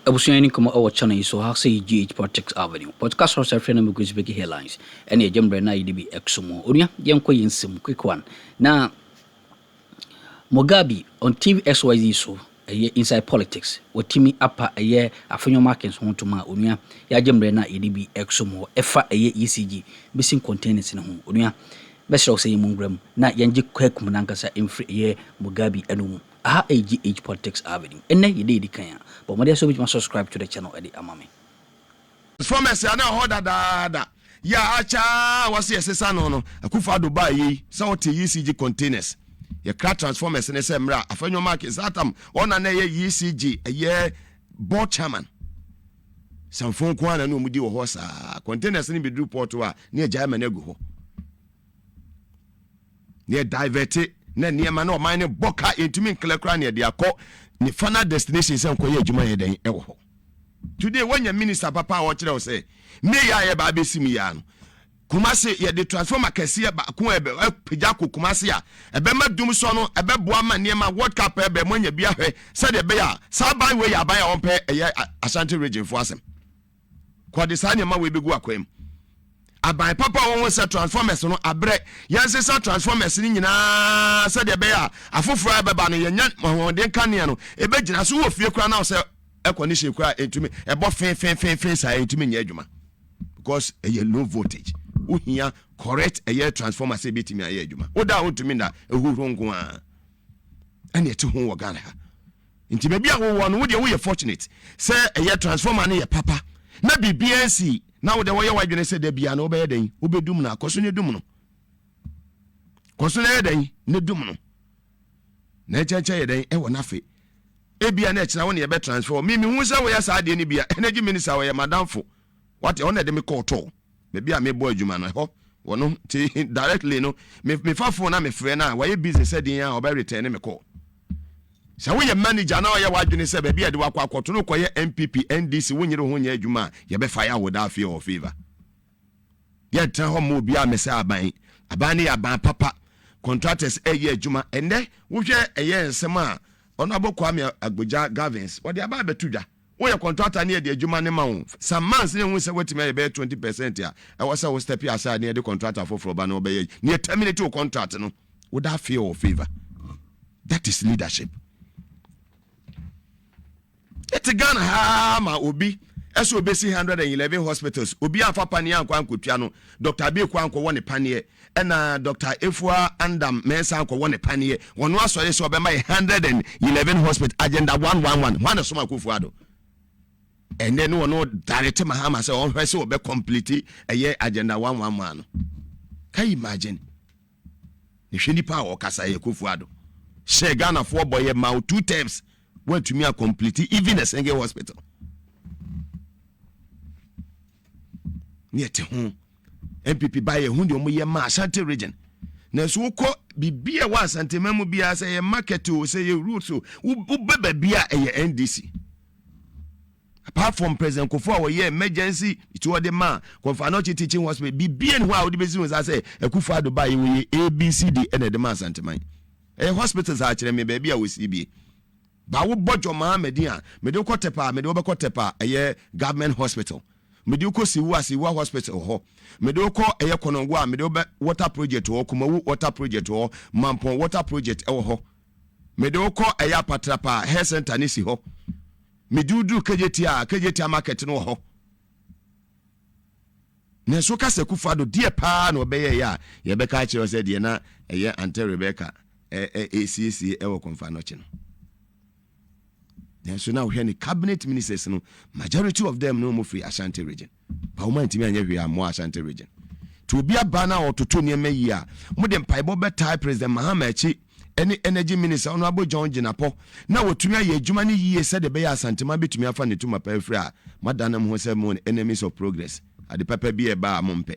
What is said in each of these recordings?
Abusuani kuma awa channel so ha say GH Politics Avenue. Podcast host friend me go speak headlines. Ene jembre na yidibi exumo. Onia yenko yensem quick one. Na Mugabe on TV XYZ so inside politics. Wotimi apa Afenyo Markin so ntoma onia ya jembre na yidibi exumo efa ECG missing containers ne ho. Onia besho say mungram na yenje kwakum nankasa emfri Mugabe enum. Aha GH Politics Avenue. Ene yidi kan but my dear, so much subscribe to the channel Eddie Amami. From us, I know how that. Ya acha was yes, no. Akufa Dubai, so to ECG containers. Your crack transformers in SMRA. Afenyo Markin Satam on an ECG, a year board chairman. Some phone kwan and no mudi horse containers in Bidu Portua near Jamanego. Near diverted, near man or mine boka into me, Clecrania, their court. Ni final destination say nkoye adwuma ye den ewo. Today when your minister papa watch them say me ya ba besimi ya no. Kumase ye de transformer kese ba ko ebe pija ko kumase ya ebe madum so no ebe boa ma niema world cup ebe monya bia hwe say de be ya sa ban we ya ban ya onpe eye Ashanti region fo asem. Kwa de sa niema we begu akwam. Aban papa won say transformers no abre yanse say transformers ni nyina say de be ya afoforo abeba no yenya mohonde kane no ebe gina so wo fie kura na say econdition kura entumi ebo fen say entumi nya adwuma because low voltage uhia correct transformer say betimi aye adwuma oda ontumi na ehuru nko a ene eti ho wo Ghana ha ntime bia wo no wo de wo ye fortunate say transformer na ye papa na BBNC now the way you say there be an obeying, Ubedum na Cosune Dumno. Cosune day, ne dumno. Nature day, ever naffy. Ebia net now when you better transform me, who's away as I didn't be energy minister where madame for. What you honor them call tall. Maybe I may boy you man, I hope. Well, no, directly no. Me far for na me friend now, why you busy said in or by returning me call. So we manager now ya wadwene say baby ade wakwa akoto no koye MPP NDC wonyere ho nya adwuma ye be fire without fear or favor. Ye tan ho mo bia me say aban ne aban papa contractors eye adwuma ende wo hwe eye nsem a ono abokwa me agboja Gavins wo de aba betudwa wo ye contractor ne de adwuma ne ma wo some months ne hu say wetima ye be 20% a e wo say wo step aside ne de contractor for ba no be ye ne terminate your contract no without fear or favor. That is leadership. It's Ghana ha ma obi eso obesi 111 hospitals obi afa panie ankwa ankotua no Dr. B kwankwo woni panie na Dr. Efua Andam Mensa ankwo woni panie wono asore so be mai 111 hospital agenda 111 wana so makofu ado and then wono direct mahama say on hwese obe complete agenda 111 no can you imagine ni hweni pa o kasa ye kofu ado she Ghana for boy ma 2 times went to me a complete even a single hospital. Near to home, MPP by a hundred year ma Ashanti region. Na so ko bibia wa Asante memu bia say market to say you root so ubebe bia NDC. Apart from President Kufuor we emergency to the man Konfanochi teaching hospital bibia no a odibesi was say Kufuor do buy we ABCD and the man Asante man. Hospitals are actually me baby we CBA. Ba wo bojo Mahamedia me de kotepa me de obekotepa government hospital me de ko siwa hospital ho me de ko konongo a me de water project ho Kumawu water project ho Mampon water project ho me de ko Patrapa health center ni si ho me du KJT market no ho na so ka se Kufado die pa na obeye ya ye be ka kire se de na Ante Rebecca ACC Konfanochi no. So now we have cabinet ministers, no majority of them no more free Ashanti region. But woman to me we are more Ashanti region. To be a banner or to Tony year, more than Paibobe type President Mahamechi, any energy minister, Honorable John Jinapo. Now to me ye Jumani ye said the Bay Asante be to me a funny to my peripheral, Madame Hosem enemies of progress. At the Pepper be a bar mompe.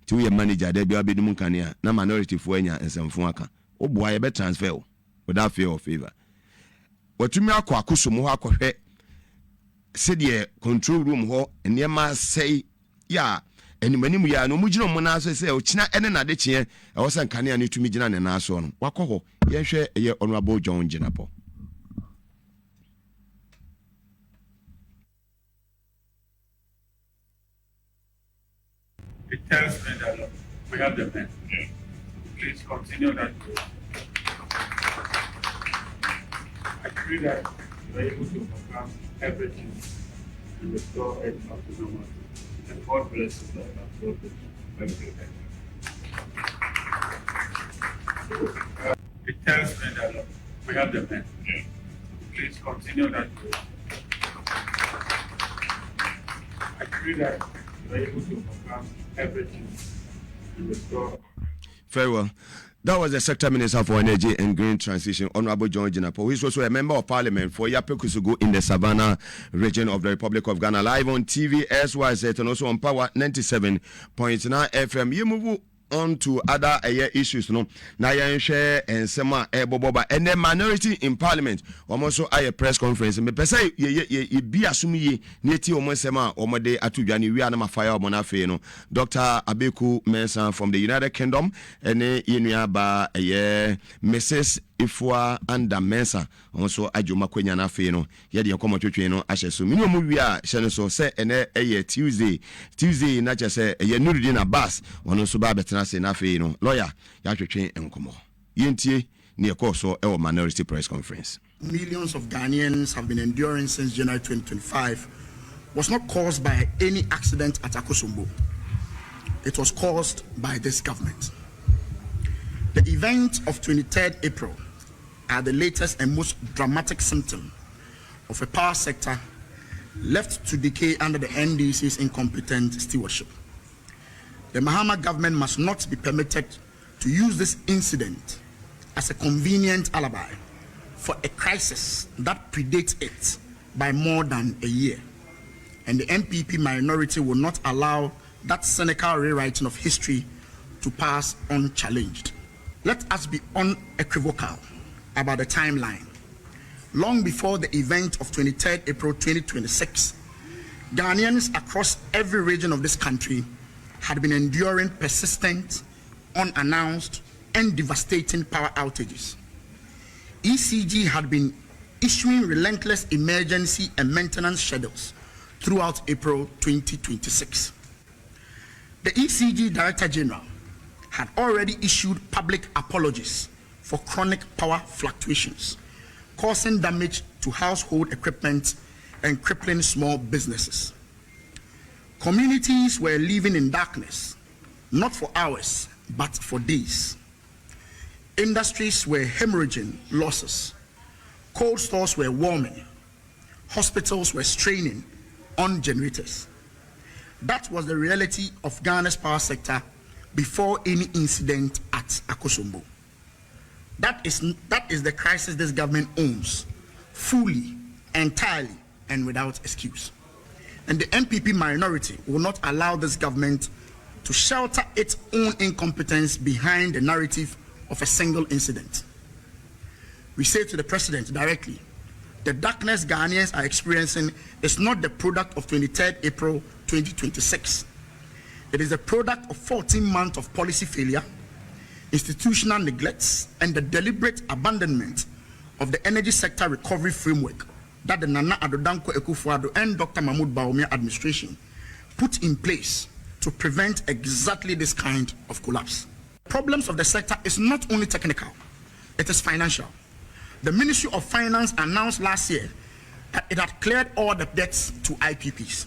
2 year manager, there be a bit munkania, na minority fuenya and some fuaka. Oh boy, I bet transfer without fear or favor. Watumi akọ akosomo ho akọhwe se de control room ho enema sei ya enimanimu ya no mugina mo na so se o kina ene na de kye e wo se nkane ya ne tumi gina ne na so no wakọ ho ye hwe ye Honorable John Jinapo It tells me that we have the men. Please continue that. I pray that you are able to overcome everything and restore it back to normal. And God bless you, Lord. God bless you. It tells me that we have the men. Please continue that. I pray that you are able to overcome everything and restore. Very well. That was the Sector Minister for Energy and Green Transition, Honorable John Jinapo, who is also a Member of Parliament for Yapekusugu in the Savannah region of the Republic of Ghana. Live on TV, SYZ, and also on Power 97.9 FM. You move on to other issues, no. Now you share and sema boba and the minority in Parliament. Also, a press conference. Me pesa ye be asumi neti omosema omode atujani we anama fire monafe no. Dr. Abeku Mensah from the United Kingdom and yenua ba Mrs. Ifua anda Mensah also ajuma kwenya na fe no ye de komo twetwe no ahye so mini omu wi a hye no so se ene Tuesday na che se ye nurudi na bus wono so ba betena se na fe no lawyer ya twetwe enkomo yentie ne ekoso e minority press conference. Millions of Ghanaians have been enduring since January 2025 was not caused by any accident at Akosombo. It was caused by this government. The events of 23rd April are the latest and most dramatic symptom of a power sector left to decay under the NDC's incompetent stewardship. The Mahama government must not be permitted to use this incident as a convenient alibi for a crisis that predates it by more than a year. And the MPP minority will not allow that cynical rewriting of history to pass unchallenged. Let us be unequivocal about the timeline. Long before the event of 23rd April 2026, Ghanaians across every region of this country had been enduring persistent, unannounced, and devastating power outages. ECG had been issuing relentless emergency and maintenance schedules throughout April 2026. The ECG Director General had already issued public apologies for chronic power fluctuations, causing damage to household equipment and crippling small businesses. Communities were living in darkness, not for hours, but for days. Industries were hemorrhaging losses. Cold stores were warming. Hospitals were straining on generators. That was the reality of Ghana's power sector before any incident at Akosombo. That is the crisis this government owns, fully, entirely, and without excuse. And the MPP minority will not allow this government to shelter its own incompetence behind the narrative of a single incident. We say to the president directly, the darkness Ghanaians are experiencing is not the product of 23rd April 2026. It is a product of 14 months of policy failure, institutional neglects, and the deliberate abandonment of the energy sector recovery framework that the Nana Addo Dankwa Akufo-Addo and Dr. Mahmoud Bawumia administration put in place to prevent exactly this kind of collapse. Problems of the sector is not only technical, it is financial. The Ministry of Finance announced last year that it had cleared all the debts to IPPs.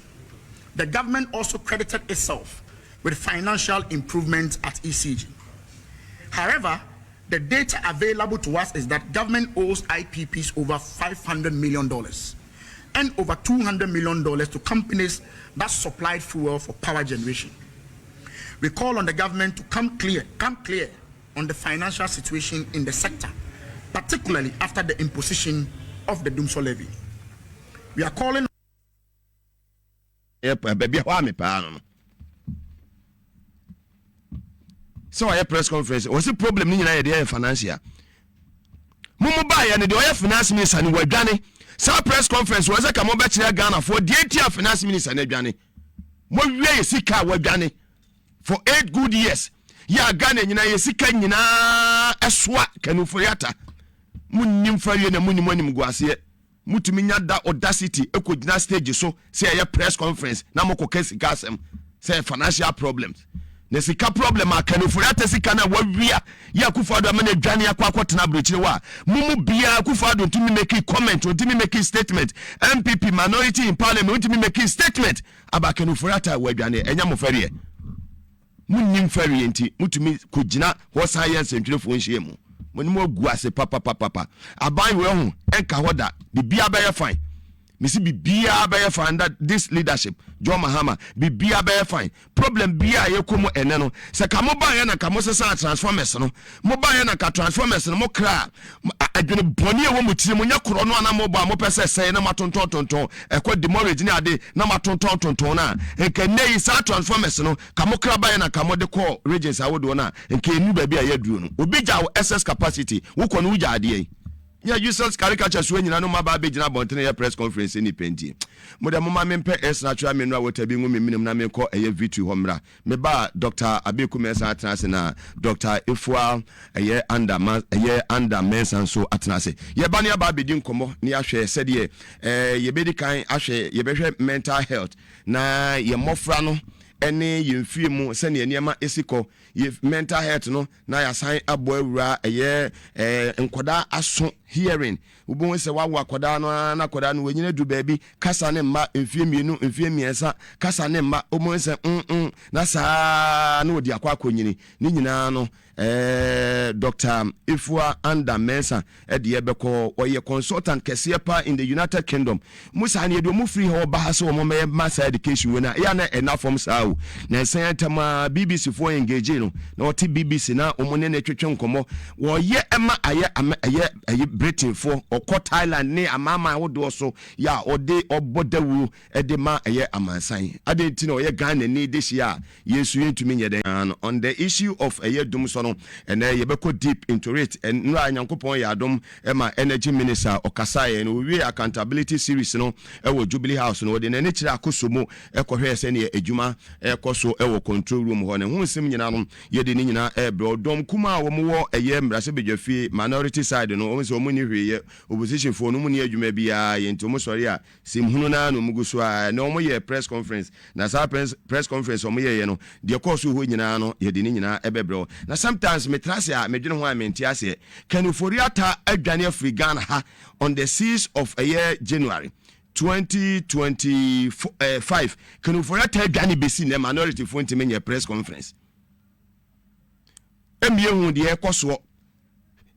The government also credited itself with financial improvement at ECG. However, the data available to us is that government owes IPPs over $500 million and over $200 million to companies that supplied fuel for power generation. We call on the government to come clear on the financial situation in the sector, particularly after the imposition of the Dumso levy. We are calling so I press conference was a problem in the financial. Mumu buy and the finance minister and Wadani. So press conference was a come back to Ghana for the 8th finance minister and Wadani. What way is Sika Wadani for 8 good years? Ya Ghana, you know, Sika, you know, a swat can uforiata. Munim for you and Munimonum Guasia. Mutiminya da audacity, a could not stage so say a press conference. Namoko Kesi Gasem. say financial problems ne sika problem akanifuri atesika na wawia ya Akufo-Addo amane dwane akwa tena brochire wa mumu bia Akufo-Addo ntumi make comment ntumi make statement MPP minority in parliament ntumi make statement aba akanifuri ata wadwane enya mofariye munnim fariye nti mutumi kugina ho science ntwelefo nhie mu monimo gu ase papa aban we ho enka hoda bibia ba ye fine misi bibia ba fine that this leadership John Mahama bibia ba fine problem bia ye komo ene no se kamo ba ye na kamo sesa transformers no mo ba ye na ka transformers no mo kra adwene boni e wo mutire mo nya koro no ana mo ba mo pese se na matonton ekwa demorage ni ade na matonton na enka nei sa transformers no kamo kra ba ye na kamo de call regions awodo na enka enu ba bia ye duro no obi ja excess capacity wo ko no uja ade ya useless caricature so nyina no maba be gina bontene ya press conference ni penti mo de mo ma mempe natural menu a wota bi ngu minim na me ko eye V2 homra me ba Dr. Abeku Mensa atenase na Dr. Efua eye under Mensa so atenase ye ba ne ba be di nkomo ni ahwe sede ye be di kan ahwe ye be hwe mental health na ye mofra no ene yemfie mu se ne niema esiko ye mental health no na ya san abo awura eye enkoda aso hearing ubon se wawo akoda no na akoda no wenyina du baabi kasa ne mma emfie mienu emfie miensa kasa ne mma omon se na saa na odi akwa akonyini ni nyina no Dr. Efua under Mensa de ebeko oye consultant kese pa in the United Kingdom musa ne do mu free ho ba so mo me mass education we na ya na enough from sao na sentama BBC for engage no na oti BBC na omone na twetwe nkomo wo ye ema aye Britain for okọ Thailand ne amama wodo so ya ode obodawu de ma aye amansan ade ti na oye Ghana ni this year yesu yentumi nyede on the issue of aye dum so no and ye beko deep into it and no anyankopon ya dom ema energy minister okasaye no we accountability series no ewo Jubilee House no de na ne kira akosomo ekohwe se ne adwuma ekoso ewo control room ho ne hu sim nyina no ye de ni nyina bro dom kuma wo mo wo eye mbrase bedwafie minority side no o so mo ni hweye opposition fo no mo ni adwuma bia ye nti mo sori a sim hunu na no muguso a na mo ye press conference na sa press conference o mo ye no de koso ho nyina no ye de ni nyina ebebro na sometimes metrase a medwene ho a mentiase kanuforiata adwane African ha on the 6th of a year January 2025 kanuforiata adwane besi na minority fo ntime press conference emie hu de ekoso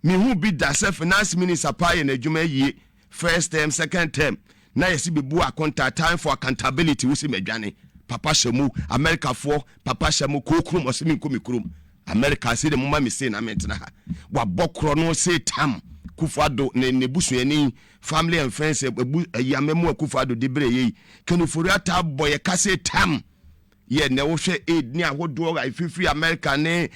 mi hu bi da se finance minister pa ye na adwuma yie first term second term na yesi bebu akonta time for accountability wo si medwane papa shemu America for papa shemu kokrum osimi komikrum America say the mama me say na mentena ha wa bokro no say tam Akufo-Addo ne busuani family and friends yamemu Akufo-Addo de breye kanuforiata boy ka say tam ye ne wo hwe aid ni ahodo ga free America ne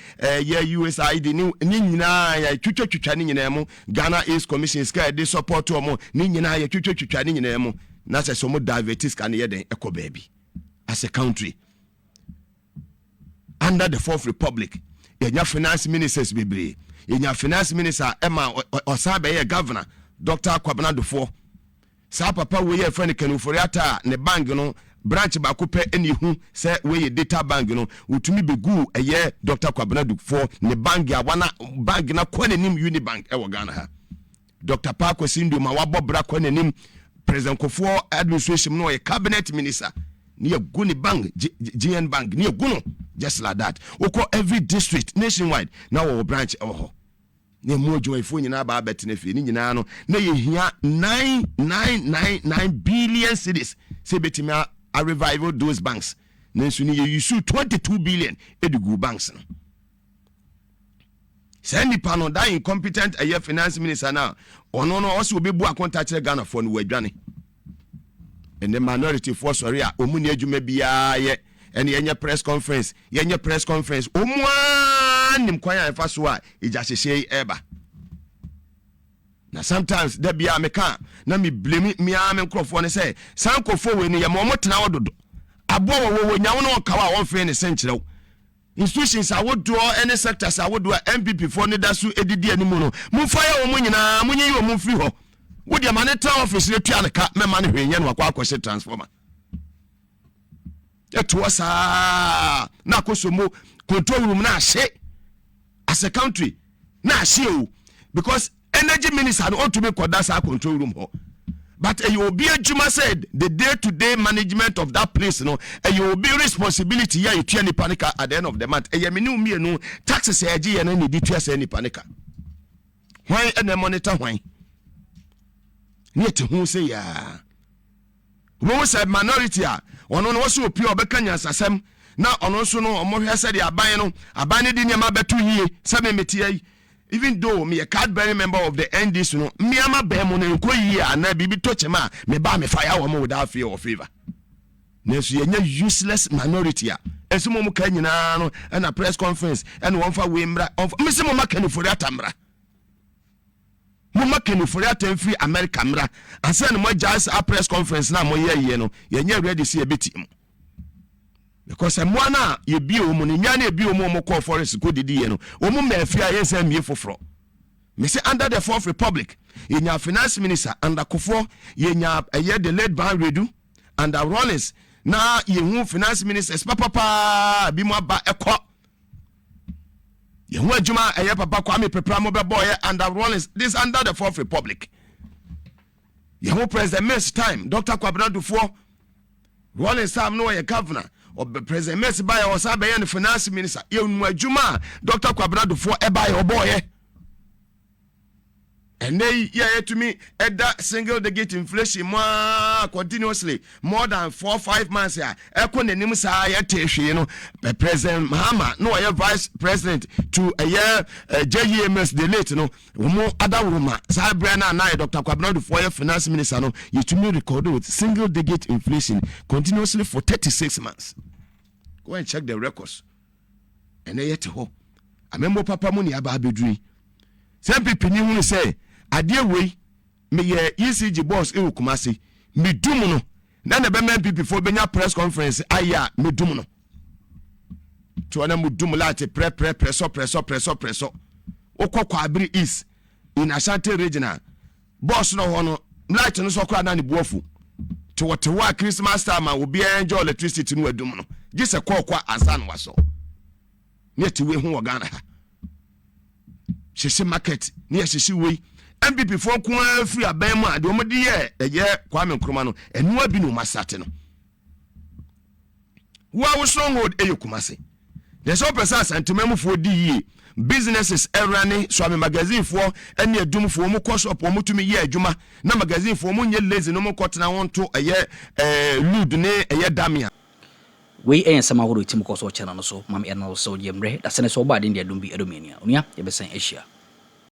ye USAID ni nyina ya twetwetwa ni nyina mu Ghana Aid Commission ska de support omo ni nyina ya twetwetwa ni nyina mu na se so mo divertis ka ne ye den ekọ baabi as a country under the Fourth Republic. Yenya finance ministers bebre yenya finance minister Emma Osabe ye governor Dr. Kwabena Dufo sa papa we ye friend kanuforiata ne bank no branch ba ko pe eni hu se we ye data bank no utumi begu eye Dr. Kwabena Dufo ne bank ya wana bank na kwanenim Unibank e wo Ghana ha Dr. Parko Sindu ma wabobra kwanenim President Kofo administration no ye cabinet minister ni ye guni bank GN bank ni ye guno just like that oko every district nationwide now our branch oh ne mojo ifo nyina ba betene fi ni nyina no na ye hia 9 billion cedis se betimi a revival those banks na so ni ye use 22 billion edugu banks no send the panel that incompetent a finance minister now ono no also be bu akonta kire Ghana for no wadwane and the minority force sorry a omuni adwuma bia ye and yenye press conference omwa nim kwanya efa so a ija hyehyɛ eba na sometimes there be ameka na me blame me am nkrofo ne say sankofo we ni ye mo motena wododo abo wo nyawo no kawa won fe ne senkyerɛw institutions awodo any sectors awodo MPP for ne dasu edidi animu no mumfa ya wo nyina munyi wo mumfiri ho wo de maneta office ne tua ne ka me ma ne hwenye no akwa akwose transformer to us na kosomo control room na she as a country na she o because energy minister no to me kodasa control room ho but you will be a Juma said the day-to-day management of that place no and you will be responsibility here you any panica at the end of the month and you me no taxes and any details any panica why and the monitor why near to who say ya who said minority on also pure becanyas asem now on also no more said ya buy no abandoned in your betu ye some metia even though me a cardbearing member of the NDC no me ama bemo na nko yi ana bibi touch ma me ba me fire wo without fear or favor nesu ye useless minority a enso mo ka nyina no na press conference and won fa we mra me se mo makani for atamra mo makani for atamfri America mra ansa na mo just a press conference na mo ye no ye nya ready see a bit because mwana ye bi o mu ne nya na bi o mu call forest go didi ye no o mu ma afia ye say mie foforo me say under the fourth republic ye nya finance minister under Kofo ye nya ye the late ban redu under Rollins na ye hu finance minister papa bi mu aba ekọ ye hu adwuma ye papa Kwame Pepra mo be boy under Rollins this under the fourth republic ye hu president Miss time Dr. Kwabena Dufo Rollins Sam no ye governor or President Messi by or Sabe and the finance minister. You know, Juma, Dr. Kwabena for a buy or boy. And they, yeah, to me, at that single digit inflation more continuously, more than 4 or 5 months. Yeah, I couldn't name you know, President Mahama, no, I vice president to a year, JEMS, the late, you know, more other woman, Sabrina and I, Dr. Kwabena for your finance minister, no, you to me recorded with single digit inflation continuously for 36 months. Go and check the records. And they yet to hope. I remember Papa Muni Ababidri. Some people knew say, I dear way, me ye ECG boss in Kumasi, me dumuno. Then the Bemen people before Benya press conference, aya, me dumuno. To an dumulate presso. Oko Kwabri is in Ashanti regional. Boss no hono, light no so crowd and buofu. To what Christmas time will be enjoy electricity no dumuno. Just a kwa asan waso. Near to we who Ghana. She market near she way. MPP for kwa free abema de omodi ye Kwame Nkrumah no enu abi no masate no wa wo stronghold Kumasi there's no person sentiment for di businesses erane so am magazine for ene adum for mu cost up mu tumi ye adwuma na magazine for mu nye lazy no mu kotena won to lud ne damia we sama horo tim ko so channel no so mam enal so jemre da sene so ba de adum bi edomania onia ye besan Asia